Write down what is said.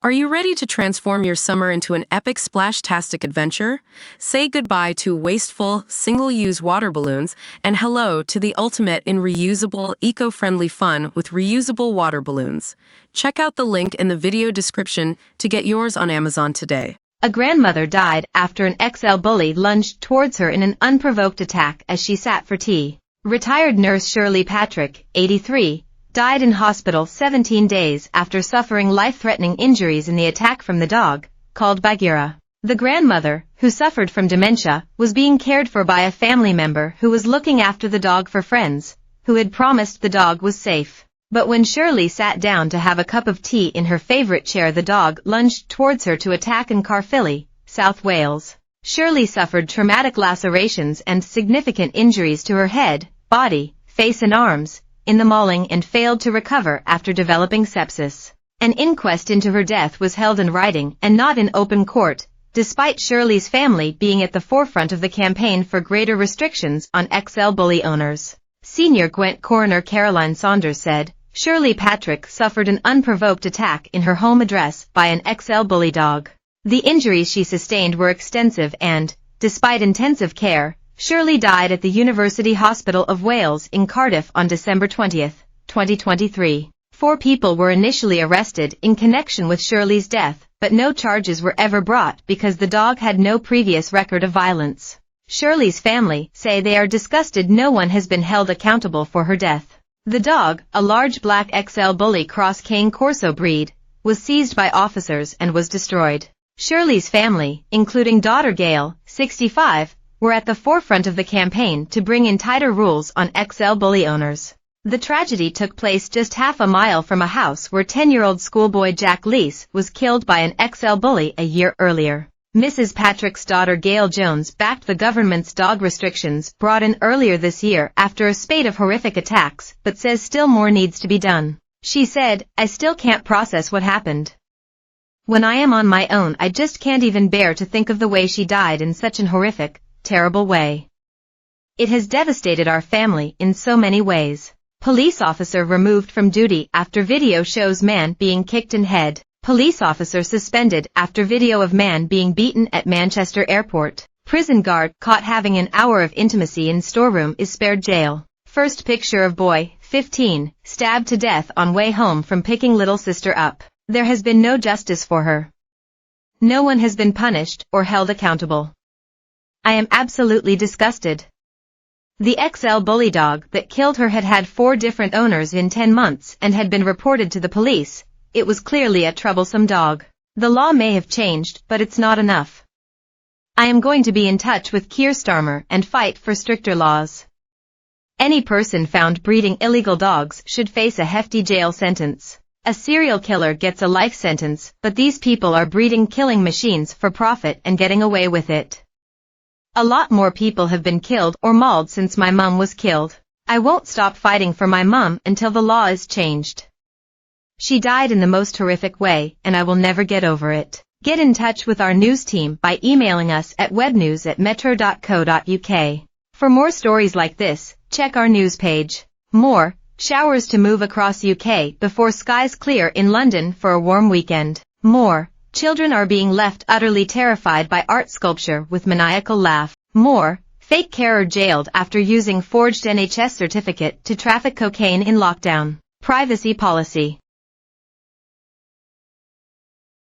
Are you ready to transform your summer into an epic splash-tastic adventure? Say goodbye to wasteful, single-use water balloons and hello to the ultimate in reusable, eco-friendly fun with reusable water balloons. Check out the link in the video description to get yours on Amazon today. A grandmother died after an XL bully lunged towards her in an unprovoked attack as she sat for tea. Retired nurse Shirley Patrick, 83, died in hospital 17 days after suffering life-threatening injuries in the attack from the dog, called Bagheera. The grandmother, who suffered from dementia, was being cared for by a family member who was looking after the dog for friends, who had promised the dog was safe. But when Shirley sat down to have a cup of tea in her favorite chair, the dog lunged towards her to attack in Caerphilly, South Wales. Shirley suffered traumatic lacerations and significant injuries to her head, body, face and arms, in the mauling and failed to recover after developing sepsis. An inquest into her death was held in writing and not in open court, despite Shirley's family being at the forefront of the campaign for greater restrictions on XL bully owners. Senior Gwent coroner Caroline Saunders said, Shirley Patrick suffered an unprovoked attack in her home address by an XL bully dog. The injuries she sustained were extensive and, despite intensive care, Shirley died at the University Hospital of Wales in Cardiff on December 20, 2023. 4 people were initially arrested in connection with Shirley's death, but no charges were ever brought because the dog had no previous record of violence. Shirley's family say they are disgusted no one has been held accountable for her death. The dog, a large black XL bully cross Cane Corso breed, was seized by officers and was destroyed. Shirley's family, including daughter Gail, 65, were at the forefront of the campaign to bring in tighter rules on XL bully owners. The tragedy took place just half a mile from a house where 10-year-old schoolboy Jack Leese was killed by an XL bully a year earlier. Mrs. Patrick's daughter Gail Jones backed the government's dog restrictions brought in earlier this year after a spate of horrific attacks, but says still more needs to be done. She said, "I still can't process what happened. When I am on my own, I just can't even bear to think of the way she died in such an horrific, terrible way. It has devastated our family in so many ways." Police officer removed from duty after video shows man being kicked in head. Police officer suspended after video of man being beaten at Manchester airport. Prison guard caught having an hour of intimacy in storeroom is spared jail. First picture of boy, 15, stabbed to death on way home from picking little sister up. There has been no justice for her. No one has been punished or held accountable. I am absolutely disgusted. The XL bully dog that killed her had had 4 different owners in 10 months and had been reported to the police. It was clearly a troublesome dog. The law may have changed, but it's not enough. I am going to be in touch with Keir Starmer and fight for stricter laws. Any person found breeding illegal dogs should face a hefty jail sentence. A serial killer gets a life sentence, but these people are breeding killing machines for profit and getting away with it. A lot more people have been killed or mauled since my mum was killed. I won't stop fighting for my mum until the law is changed. She died in the most horrific way, and I will never get over it. Get in touch with our news team by emailing us at webnews@metro.co.uk. For more stories like this, check our news page. More, showers to move across UK before skies clear in London for a warm weekend. More, children are being left utterly terrified by art sculpture with maniacal laugh. More, fake carer jailed after using forged NHS certificate to traffic cocaine in lockdown. Privacy policy.